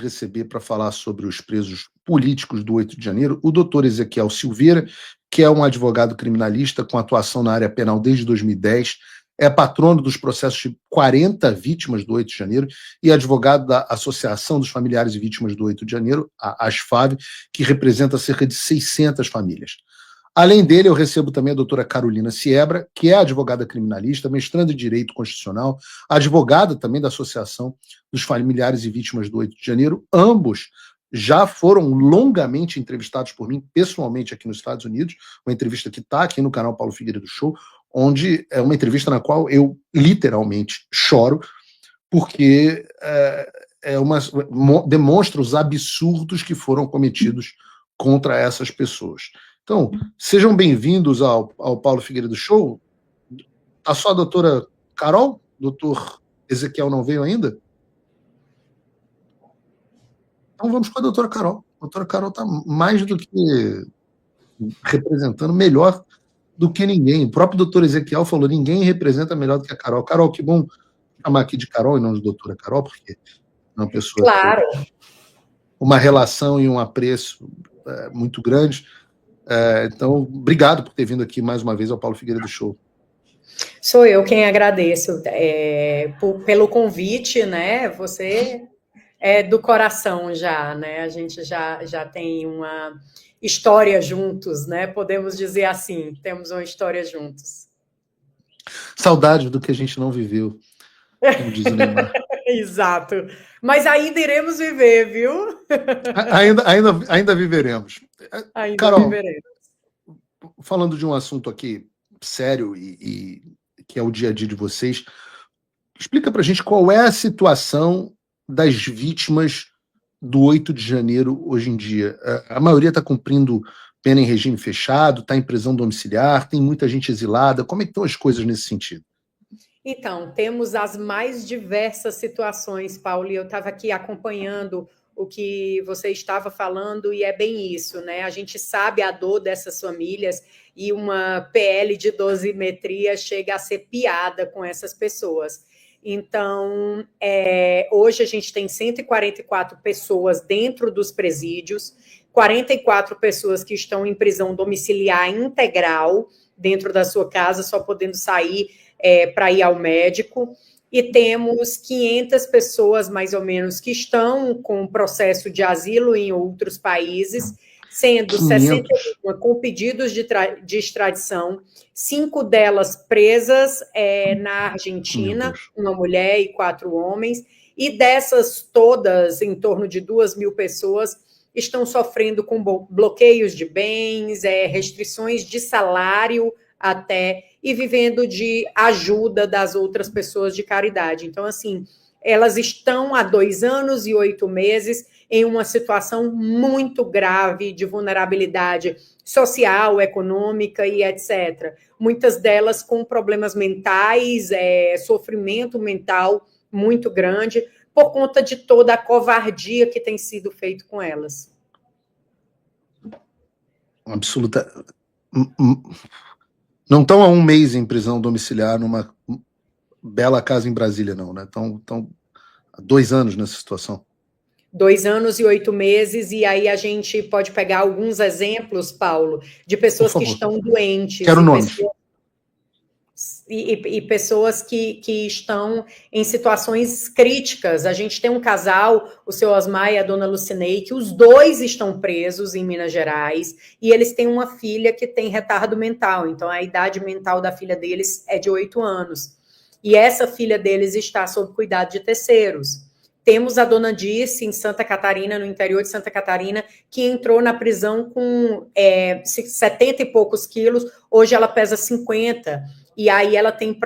receber para falar sobre os presos políticos do 8 de janeiro o doutor Ezequiel Silveira, que é um advogado criminalista com atuação na área penal desde 2010, é patrono dos processos de 40 vítimas do 8 de janeiro e advogado da Associação dos Familiares e Vítimas do 8 de janeiro, a ASFAV, que representa cerca de 600 famílias. Além dele, eu recebo também a doutora Carolina Siebra, que é advogada criminalista, mestranda em Direito Constitucional, advogada também da Associação dos Familiares e Vítimas do 8 de janeiro. Ambos já foram longamente entrevistados por mim, pessoalmente, aqui nos Estados Unidos, uma entrevista que está aqui no canal Paulo Figueiredo Show, onde é uma entrevista na qual eu literalmente choro, porque demonstra os absurdos que foram cometidos contra essas pessoas. Então, sejam bem-vindos ao Paulo Figueiredo Show. Tá só a doutora Carol? Doutor Ezequiel não veio ainda? Então vamos com a doutora Carol. A doutora Carol está mais do que representando melhor do que ninguém. O próprio doutor Ezequiel falou, ninguém representa melhor do que a Carol. Carol, que bom chamar aqui de Carol e não de doutora Carol, porque é uma pessoa claro. que tem uma relação e um apreço muito grande. Então, obrigado por ter vindo aqui mais uma vez ao Paulo Figueiredo Show. Sou eu quem agradeço pelo convite, né? Você é do coração já, né? A gente já tem uma história juntos, né? Podemos dizer assim, temos uma história juntos. Saudade do que a gente não viveu, como diz o Neymar. Exato. Mas ainda iremos viver, viu? Ainda viveremos. Ainda Carol, viveremos. Falando de um assunto aqui sério e que é o dia a dia de vocês, explica pra gente qual é a situação das vítimas do 8 de janeiro hoje em dia. A maioria está cumprindo pena em regime fechado, está em prisão domiciliar, tem muita gente exilada. Como é que estão as coisas nesse sentido? Então, temos as mais diversas situações, Paulo, e eu estava aqui acompanhando o que você estava falando, e é bem isso, né? A gente sabe a dor dessas famílias, e uma PL de dosimetria chega a ser piada com essas pessoas. Então, hoje a gente tem 144 pessoas dentro dos presídios, 44 pessoas que estão em prisão domiciliar integral, dentro da sua casa, só podendo sair para ir ao médico, e temos 500 pessoas, mais ou menos, que estão com processo de asilo em outros países, sendo 61 com pedidos de extradição, 5 delas presas na Argentina, uma mulher e 4 homens, e dessas todas, em torno de 2.000 pessoas, estão sofrendo com bloqueios de bens, restrições de salário até, e vivendo de ajuda das outras pessoas de caridade. Então, assim, elas estão há 2 anos e 8 meses em uma situação muito grave de vulnerabilidade social, econômica e etc. Muitas delas com problemas mentais, sofrimento mental muito grande, por conta de toda a covardia que tem sido feito com elas. Absoluta. Não estão há 1 mês em prisão domiciliar numa bela casa em Brasília, não, né? Estão há 2 anos nessa situação. 2 anos e 8 meses, e aí a gente pode pegar alguns exemplos, Paulo, de pessoas que estão doentes. Quero nomes. E pessoas que estão em situações críticas. A gente tem um casal, o seu Osmar e a dona Lucinei, que os 2 estão presos em Minas Gerais, e eles têm uma filha que tem retardo mental, então a idade mental da filha deles é de 8 anos. E essa filha deles está sob cuidado de terceiros. Temos a dona Dirce, em Santa Catarina, no interior de Santa Catarina, que entrou na prisão com 70 e poucos quilos, hoje ela pesa 50, e aí ela tem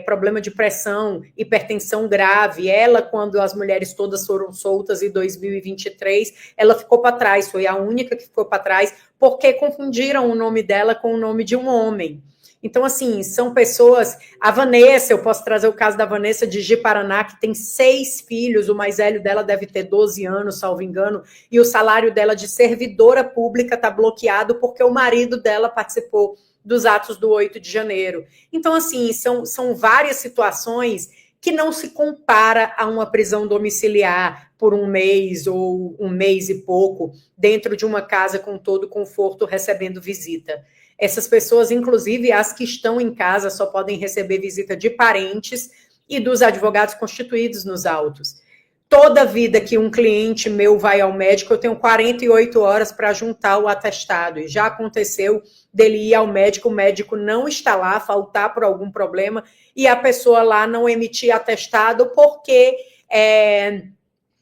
problema de pressão, hipertensão grave. Ela, quando as mulheres todas foram soltas em 2023, ela ficou para trás, foi a única que ficou para trás, porque confundiram o nome dela com o nome de um homem. Então, assim, são pessoas... A Vanessa, eu posso trazer o caso da Vanessa de Ji-Paraná, que tem 6 filhos, o mais velho dela deve ter 12 anos, salvo engano, e o salário dela de servidora pública está bloqueado porque o marido dela participou dos atos do 8 de janeiro. Então, assim, são várias situações que não se compara a uma prisão domiciliar por um mês ou um mês e pouco, dentro de uma casa com todo conforto, recebendo visita. Essas pessoas, inclusive as que estão em casa, só podem receber visita de parentes e dos advogados constituídos nos autos. Toda vida que um cliente meu vai ao médico, eu tenho 48 horas para juntar o atestado. E já aconteceu dele ir ao médico, o médico não está lá, faltar por algum problema, e a pessoa lá não emitir atestado porque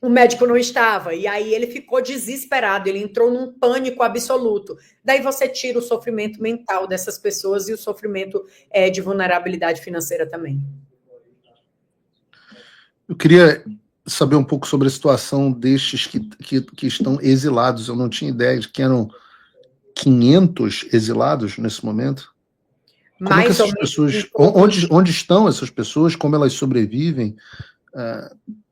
o médico não estava. E aí ele ficou desesperado, ele entrou num pânico absoluto. Daí você tira o sofrimento mental dessas pessoas e o sofrimento de vulnerabilidade financeira também. Eu queria saber um pouco sobre a situação destes que estão exilados. Eu não tinha ideia de que eram 500 exilados nesse momento. Como é que essas pessoas, onde estão essas pessoas, como elas sobrevivem?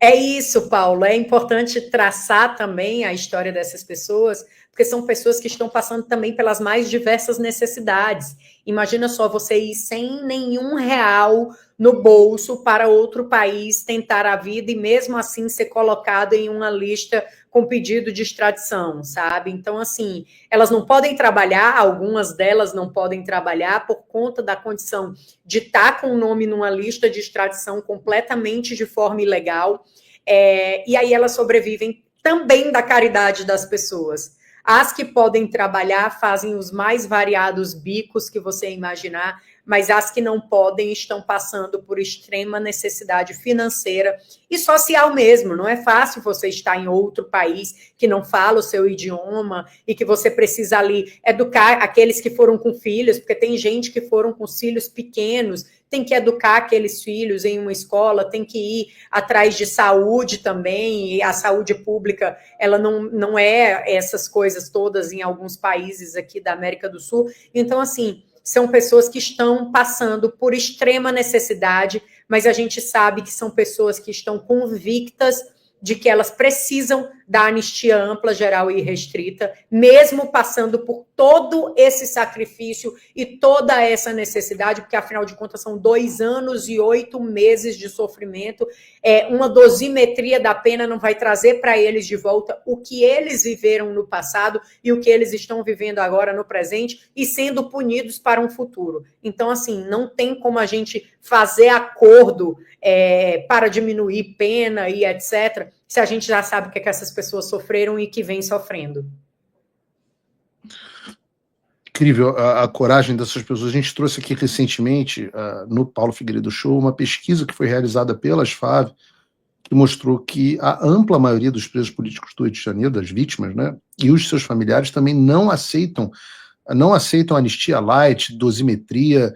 É isso, Paulo. É importante traçar também a história dessas pessoas, porque são pessoas que estão passando também pelas mais diversas necessidades. Imagina só você ir sem nenhum real no bolso para outro país tentar a vida e mesmo assim ser colocado em uma lista com pedido de extradição, sabe? Então, assim, elas não podem trabalhar, algumas delas não podem trabalhar por conta da condição de estar com o nome numa lista de extradição completamente de forma ilegal, e aí elas sobrevivem também da caridade das pessoas. As que podem trabalhar fazem os mais variados bicos que você imaginar, mas as que não podem estão passando por extrema necessidade financeira e social mesmo. Não é fácil você estar em outro país que não fala o seu idioma e que você precisa ali educar aqueles que foram com filhos, porque tem gente que foram com filhos pequenos, tem que educar aqueles filhos em uma escola, tem que ir atrás de saúde também, e a saúde pública, ela não é essas coisas todas em alguns países aqui da América do Sul. Então, assim, são pessoas que estão passando por extrema necessidade, mas a gente sabe que são pessoas que estão convictas de que elas precisam da anistia ampla, geral e restrita, mesmo passando por todo esse sacrifício e toda essa necessidade, porque, afinal de contas, são 2 anos e 8 meses de sofrimento. Uma dosimetria da pena não vai trazer para eles de volta o que eles viveram no passado e o que eles estão vivendo agora no presente e sendo punidos para um futuro. Então, assim, não tem como a gente fazer acordo para diminuir pena e etc., se a gente já sabe o que essas pessoas sofreram e que vem sofrendo. Incrível a coragem dessas pessoas. A gente trouxe aqui recentemente, no Paulo Figueiredo Show, uma pesquisa que foi realizada pelas FAV, que mostrou que a ampla maioria dos presos políticos do 8 de janeiro, das vítimas, né, e os seus familiares também não aceitam anistia light, dosimetria,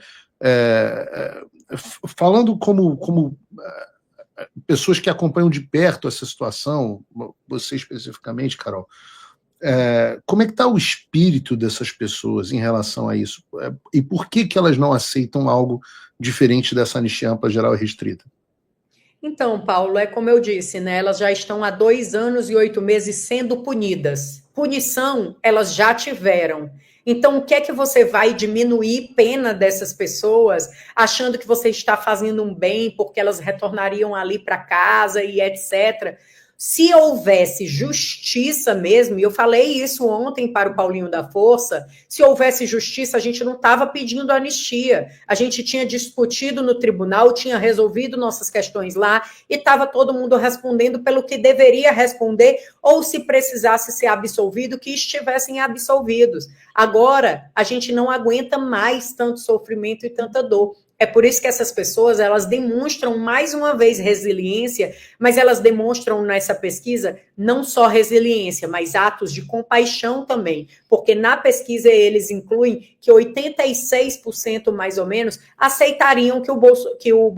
falando como pessoas que acompanham de perto essa situação, você especificamente, Carol, como é que está o espírito dessas pessoas em relação a isso? E por que elas não aceitam algo diferente dessa anistia ampla, geral e restrita? Então, Paulo, é como eu disse, né? Elas já estão há 2 anos e 8 meses sendo punidas. Punição, elas já tiveram. Então, o que é que você vai diminuir pena dessas pessoas, achando que você está fazendo um bem, porque elas retornariam ali para casa e etc. Se houvesse justiça mesmo, e eu falei isso ontem para o Paulinho da Força, se houvesse justiça, a gente não estava pedindo anistia. A gente tinha discutido no tribunal, tinha resolvido nossas questões lá, e estava todo mundo respondendo pelo que deveria responder, ou se precisasse ser absolvido, que estivessem absolvidos. Agora, a gente não aguenta mais tanto sofrimento e tanta dor. É por isso que essas pessoas, elas demonstram mais uma vez resiliência, mas elas demonstram nessa pesquisa não só resiliência, mas atos de compaixão também, porque na pesquisa eles incluem que 86% mais ou menos aceitariam que o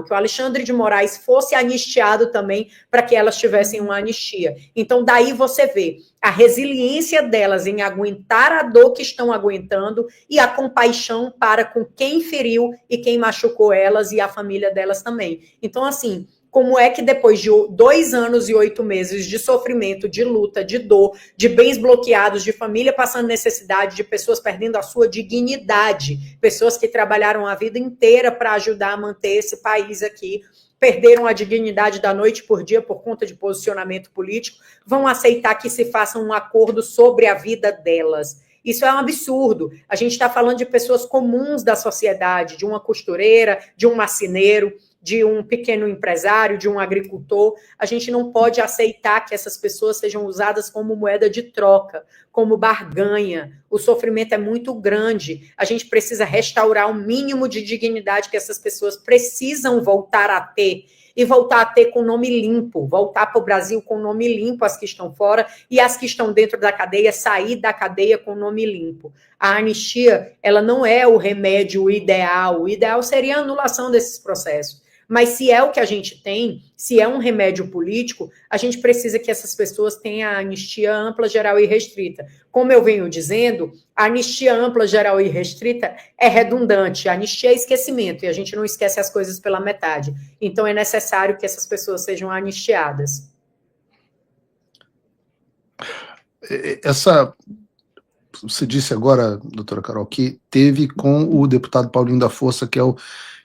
Alexandre de Moraes fosse anistiado também para que elas tivessem uma anistia. Então daí você vê a resiliência delas em aguentar a dor que estão aguentando e a compaixão para com quem feriu e quem machucou elas e a família delas também. Então, assim, como é que depois de 2 anos e 8 meses de sofrimento, de luta, de dor, de bens bloqueados, de família passando necessidade, de pessoas perdendo a sua dignidade, pessoas que trabalharam a vida inteira para ajudar a manter esse país aqui, perderam a dignidade da noite por dia por conta de posicionamento político, vão aceitar que se faça um acordo sobre a vida delas. Isso é um absurdo. A gente está falando de pessoas comuns da sociedade, de uma costureira, de um marceneiro, de um pequeno empresário, de um agricultor. A gente não pode aceitar que essas pessoas sejam usadas como moeda de troca, como barganha. O sofrimento é muito grande. A gente precisa restaurar o mínimo de dignidade que essas pessoas precisam voltar a ter. E voltar a ter com nome limpo, voltar para o Brasil com nome limpo, as que estão fora, e as que estão dentro da cadeia, sair da cadeia com nome limpo. A anistia, ela não é o remédio ideal. O ideal seria a anulação desses processos. Mas se é o que a gente tem, se é um remédio político, a gente precisa que essas pessoas tenham a anistia ampla, geral e restrita. Como eu venho dizendo, a anistia ampla, geral e restrita é redundante. A anistia é esquecimento, e a gente não esquece as coisas pela metade. Então é necessário que essas pessoas sejam anistiadas. Você disse agora, doutora Carol, que teve com o deputado Paulinho da Força, que é o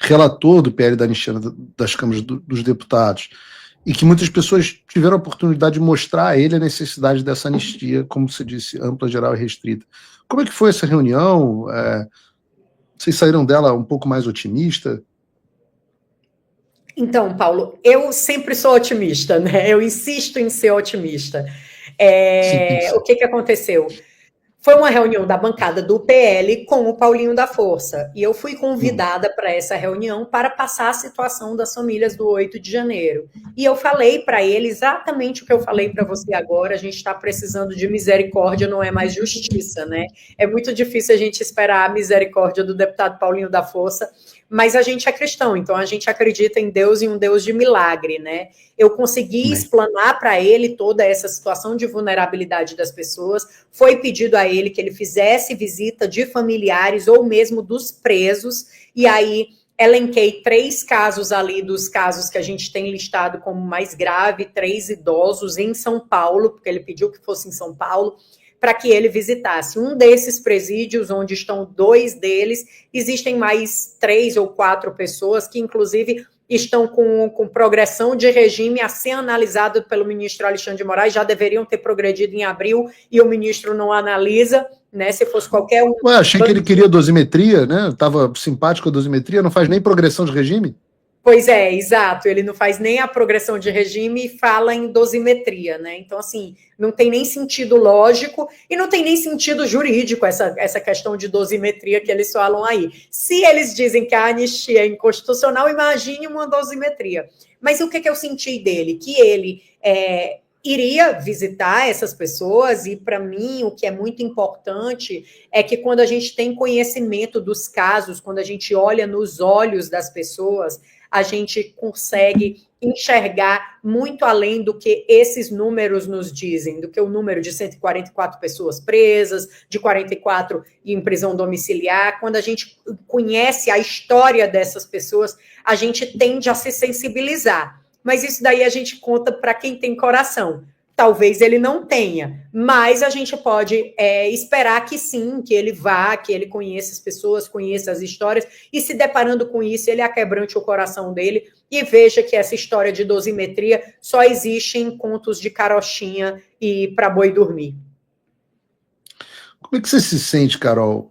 relator do PL da anistia das câmaras dos deputados, e que muitas pessoas tiveram a oportunidade de mostrar a ele a necessidade dessa anistia, como você disse, ampla, geral e restrita. Como é que foi essa reunião? Vocês saíram dela um pouco mais otimista? Então, Paulo, eu sempre sou otimista, né? Eu insisto em ser otimista. O que aconteceu? Foi uma reunião da bancada do PL com o Paulinho da Força. E eu fui convidada para essa reunião para passar a situação das famílias do 8 de janeiro. E eu falei para ele exatamente o que eu falei para você agora. A gente está precisando de misericórdia, não é mais justiça, né? É muito difícil a gente esperar a misericórdia do deputado Paulinho da Força, mas a gente é cristão, então a gente acredita em Deus e um Deus de milagre, né? Eu consegui explanar para ele toda essa situação de vulnerabilidade das pessoas. Foi pedido a ele que ele fizesse visita de familiares ou mesmo dos presos, e aí elenquei 3 casos ali dos casos que a gente tem listado como mais grave, 3 idosos em São Paulo, porque ele pediu que fosse em São Paulo, para que ele visitasse. Um desses presídios, onde estão 2 deles, existem mais 3 ou 4 pessoas que, inclusive, estão com progressão de regime a ser analisado pelo ministro Alexandre de Moraes, já deveriam ter progredido em abril, e o ministro não analisa, né? Se fosse qualquer um... Achei que ele queria dosimetria, né? Estava simpático a dosimetria, não faz nem progressão de regime? Pois é, exato, ele não faz nem a progressão de regime e fala em dosimetria, né? Então, assim, não tem nem sentido lógico e não tem nem sentido jurídico essa questão de dosimetria que eles falam aí. Se eles dizem que a anistia é inconstitucional, imagine uma dosimetria. Mas o que eu senti dele? Que ele iria visitar essas pessoas, e para mim o que é muito importante é que quando a gente tem conhecimento dos casos, quando a gente olha nos olhos das pessoas, a gente consegue enxergar muito além do que esses números nos dizem, do que o número de 144 pessoas presas, de 44 em prisão domiciliar. Quando a gente conhece a história dessas pessoas, a gente tende a se sensibilizar. Mas isso daí a gente conta para quem tem coração. Talvez ele não tenha, mas a gente pode esperar que sim, que ele vá, que ele conheça as pessoas, conheça as histórias, e se deparando com isso, ele aquebrante o coração dele e veja que essa história de dosimetria só existe em contos de carochinha e para boi dormir. Como é que você se sente, Carol,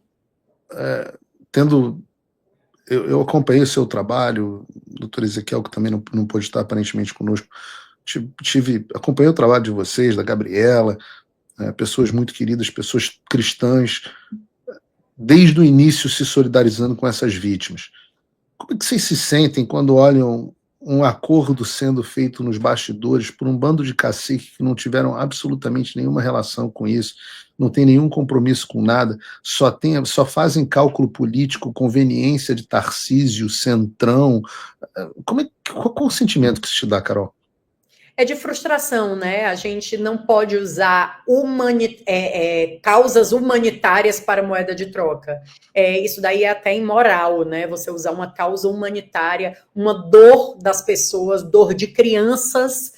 Eu acompanhei o seu trabalho, o doutor Ezequiel, que também não pôde estar aparentemente conosco, acompanhei o trabalho de vocês, da Gabriela, pessoas muito queridas, pessoas cristãs, desde o início se solidarizando com essas vítimas. Como é que vocês se sentem quando olham um acordo sendo feito nos bastidores por um bando de caciques que não tiveram absolutamente nenhuma relação com isso, não tem nenhum compromisso com nada, só fazem cálculo político, conveniência de Tarcísio, Centrão? Qual é o sentimento que isso te dá, Carol? É de frustração, né? A gente não pode usar causas humanitárias para moeda de troca. Isso daí é até imoral, né? Você usar uma causa humanitária, uma dor das pessoas, dor de crianças,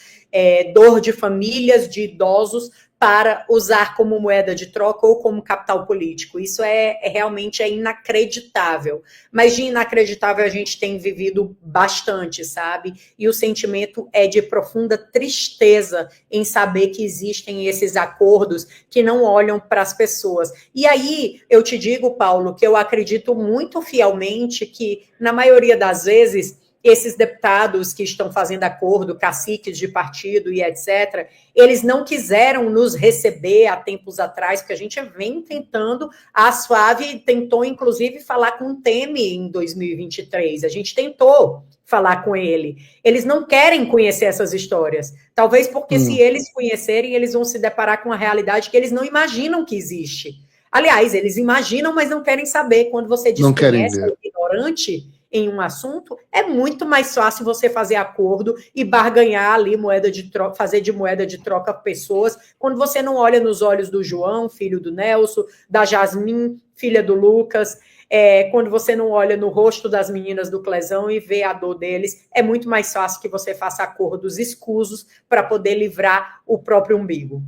dor de famílias, de idosos, para usar como moeda de troca ou como capital político. Isso realmente inacreditável. Mas de inacreditável a gente tem vivido bastante, sabe? E o sentimento é de profunda tristeza em saber que existem esses acordos que não olham para as pessoas. E aí eu te digo, Paulo, que eu acredito muito fielmente que, na maioria das vezes, esses deputados que estão fazendo acordo, caciques de partido e etc., eles não quiseram nos receber há tempos atrás, porque a gente vem tentando, a Suave tentou, inclusive, falar com o Temer em 2023, a gente tentou falar com ele. Eles não querem conhecer essas histórias, talvez porque se eles conhecerem, eles vão se deparar com uma realidade que eles não imaginam que existe. Aliás, eles imaginam, mas não querem saber. Quando você desconhece o ignorante em um assunto, é muito mais fácil você fazer acordo e barganhar ali moeda de troca, fazer de moeda de troca pessoas, quando você não olha nos olhos do João, filho do Nelson, da Jasmin, filha do Lucas, quando você não olha no rosto das meninas do Clezão e vê a dor deles, é muito mais fácil que você faça acordos escusos para poder livrar o próprio umbigo.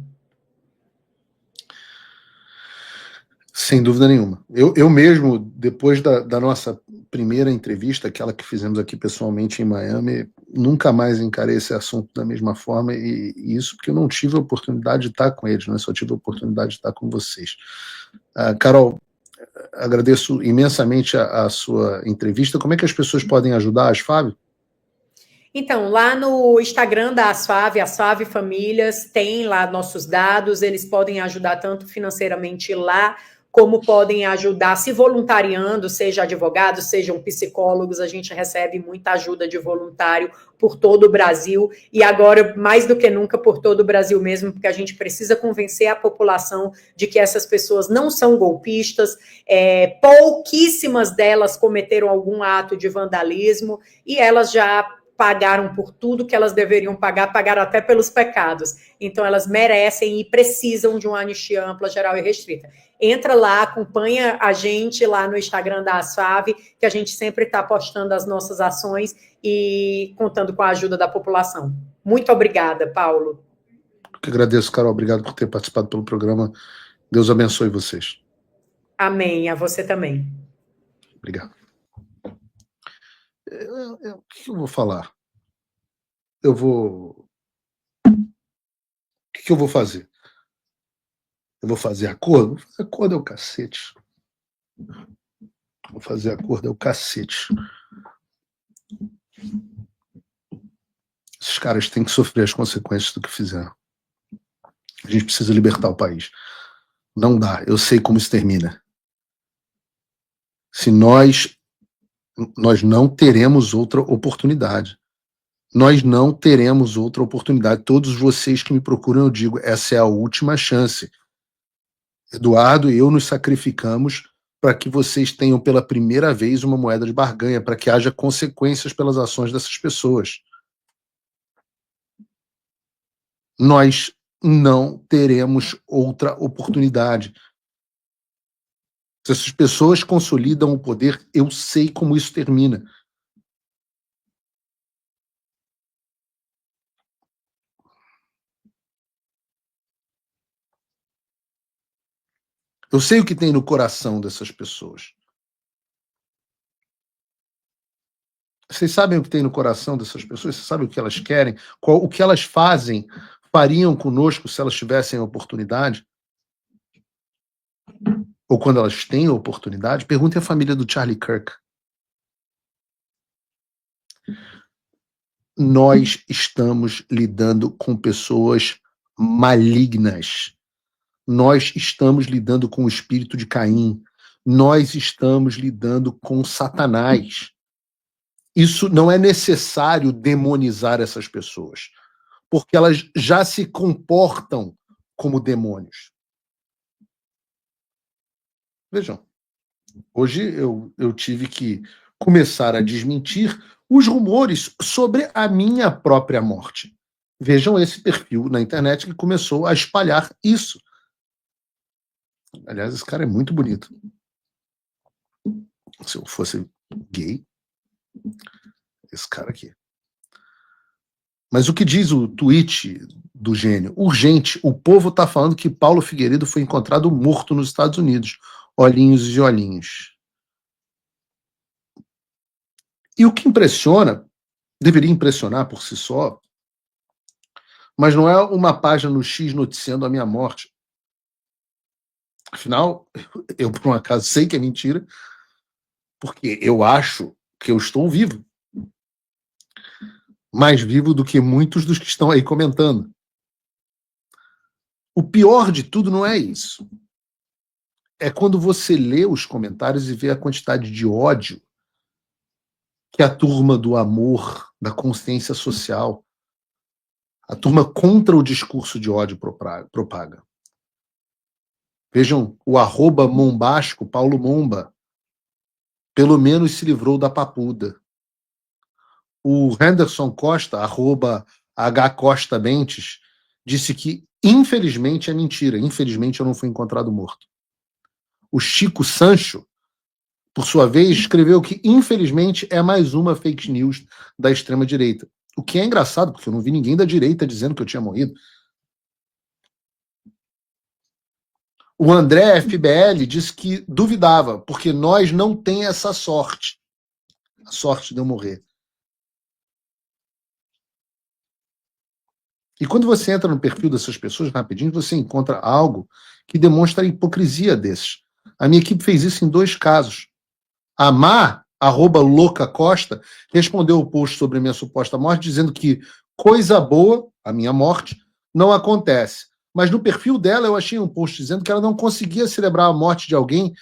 Sem dúvida nenhuma. Eu mesmo, depois da nossa primeira entrevista, aquela que fizemos aqui pessoalmente em Miami, nunca mais encarei esse assunto da mesma forma, e isso porque eu não tive a oportunidade de estar com eles, né? Só tive a oportunidade de estar com vocês. Carol, agradeço imensamente a sua entrevista. Como é que as pessoas podem ajudar as Fábio? Então, lá no Instagram da Asfave, Asfave Famílias, tem lá nossos dados, eles podem ajudar tanto financeiramente lá, como podem ajudar se voluntariando, seja advogados, sejam psicólogos, a gente recebe muita ajuda de voluntário por todo o Brasil, e agora, mais do que nunca, por todo o Brasil mesmo, porque a gente precisa convencer a população de que essas pessoas não são golpistas, pouquíssimas delas cometeram algum ato de vandalismo, e elas já pagaram por tudo que elas deveriam pagar, pagaram até pelos pecados. Então, elas merecem e precisam de uma anistia ampla, geral e restrita. Entra lá, acompanha a gente lá no Instagram da Asfave, que a gente sempre está postando as nossas ações e contando com a ajuda da população. Muito obrigada, Paulo. Eu que agradeço, Carol. Obrigado por ter participado pelo programa. Deus abençoe vocês. Amém. A você também. Obrigado. O que eu vou falar? O que eu vou fazer? Eu vou fazer acordo? Acordo é o cacete. Vou fazer acordo é o cacete. Esses caras têm que sofrer as consequências do que fizeram. A gente precisa libertar o país. Não dá. Eu sei como isso termina. Se nós não teremos outra oportunidade. Nós não teremos outra oportunidade. Todos vocês que me procuram, eu digo, essa é a última chance. Eduardo e eu nos sacrificamos para que vocês tenham pela primeira vez uma moeda de barganha, para que haja consequências pelas ações dessas pessoas. Nós não teremos outra oportunidade. Se essas pessoas consolidam o poder, eu sei como isso termina. Eu sei o que tem no coração dessas pessoas. Vocês sabem o que tem no coração dessas pessoas? Vocês sabem o que elas querem? O que elas fariam conosco se elas tivessem a oportunidade? Ou quando elas têm a oportunidade? Perguntem à família do Charlie Kirk. Nós estamos lidando com pessoas malignas. Nós estamos lidando com o espírito de Caim. Nós estamos lidando com Satanás. Isso não é necessário demonizar essas pessoas, porque elas já se comportam como demônios. Vejam, hoje eu tive que começar a desmentir os rumores sobre a minha própria morte. Vejam esse perfil na internet que começou a espalhar isso. Aliás, esse cara é muito bonito. Se eu fosse gay, esse cara aqui. Mas o que diz o tweet do gênio? Urgente, o povo está falando que Paulo Figueiredo foi encontrado morto nos Estados Unidos. Olhinhos e olhinhos. E o que impressiona, deveria impressionar por si só, mas não é uma página no X noticiando a minha morte. Afinal, eu por um acaso sei que é mentira, porque eu acho que eu estou vivo. Mais vivo do que muitos dos que estão aí comentando. O pior de tudo não é isso. É quando você lê os comentários e vê a quantidade de ódio que a turma do amor, da consciência social, a turma contra o discurso de ódio propaga. Vejam, o @mombasco, Paulo Momba, pelo menos se livrou da papuda. O Henderson Costa, @HCosta Bentes, disse que, infelizmente, é mentira. Infelizmente, eu não fui encontrado morto. O Chico Sancho, por sua vez, escreveu que, infelizmente, é mais uma fake news da extrema-direita. O que é engraçado, porque eu não vi ninguém da direita dizendo que eu tinha morrido. O André FBL disse que duvidava, porque nós não tem essa sorte. A sorte de eu morrer. E quando você entra no perfil dessas pessoas, rapidinho, você encontra algo que demonstra a hipocrisia desses. A minha equipe fez isso em 2 casos. A Má, @loucacosta, respondeu o post sobre a minha suposta morte, dizendo que coisa boa, a minha morte, não acontece. Mas no perfil dela eu achei um post dizendo que ela não conseguia celebrar a morte de alguém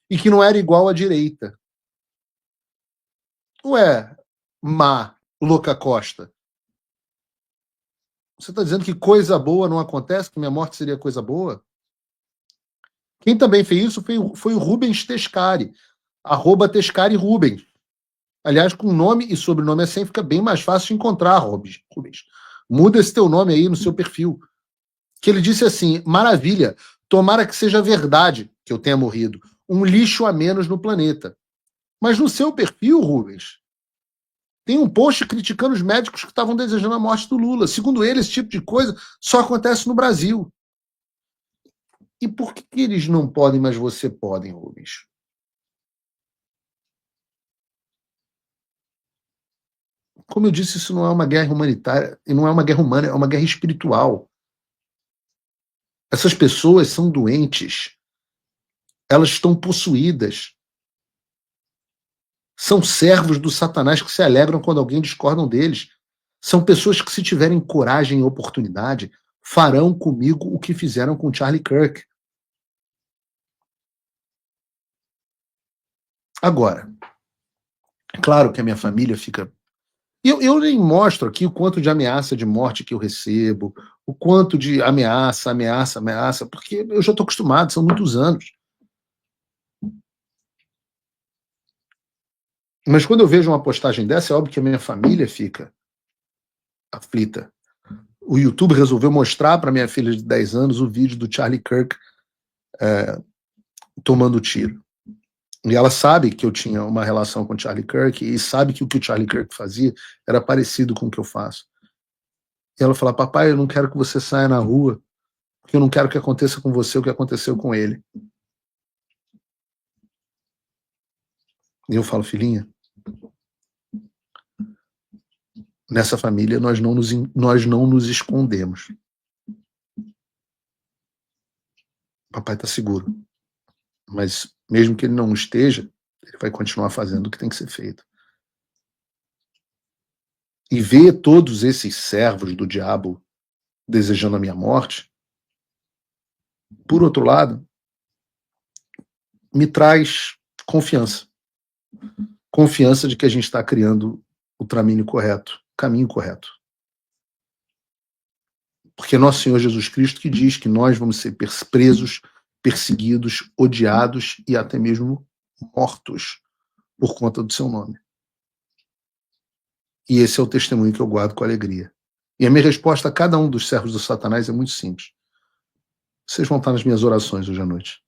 e que não era igual à direita. Ué, Má, Loucacosta, você está dizendo que coisa boa não acontece, que minha morte seria coisa boa? Quem também fez isso foi o Rubens Tescari, @TescariRubens. Aliás, com nome e sobrenome assim fica bem mais fácil de encontrar, Rubens. Muda esse teu nome aí no seu perfil. Que ele disse assim, maravilha, tomara que seja verdade que eu tenha morrido. Um lixo a menos no planeta. Mas no seu perfil, Rubens, tem um post criticando os médicos que estavam desejando a morte do Lula. Segundo ele, esse tipo de coisa só acontece no Brasil. E por que eles não podem, mas você podem, Rubens? Como eu disse, isso não é uma guerra humanitária, e não é uma guerra humana, é uma guerra espiritual. Essas pessoas são doentes. Elas estão possuídas. São servos do Satanás que se alegram quando alguém discorda deles. São pessoas que, se tiverem coragem e oportunidade, farão comigo o que fizeram com Charlie Kirk. Agora, é claro que a minha família fica... Eu nem mostro aqui o quanto de ameaça de morte que eu recebo, o quanto de ameaça, porque eu já estou acostumado, são muitos anos. Mas quando eu vejo uma postagem dessa, é óbvio que a minha família fica aflita. O YouTube resolveu mostrar para minha filha de 10 anos o vídeo do Charlie Kirk tomando tiro. E ela sabe que eu tinha uma relação com o Charlie Kirk e sabe que o Charlie Kirk fazia era parecido com o que eu faço. E ela fala, papai, eu não quero que você saia na rua, porque eu não quero que aconteça com você o que aconteceu com ele. E eu falo, filhinha, nessa família nós não nos escondemos. Papai está seguro. Mas mesmo que ele não esteja, ele vai continuar fazendo o que tem que ser feito. E ver todos esses servos do diabo desejando a minha morte, por outro lado, me traz confiança. Confiança de que a gente está criando o caminho correto. Porque é nosso Senhor Jesus Cristo que diz que nós vamos ser presos, perseguidos, odiados e até mesmo mortos por conta do seu nome. E esse é o testemunho que eu guardo com alegria. E a minha resposta a cada um dos servos do Satanás é muito simples. Vocês vão estar nas minhas orações hoje à noite.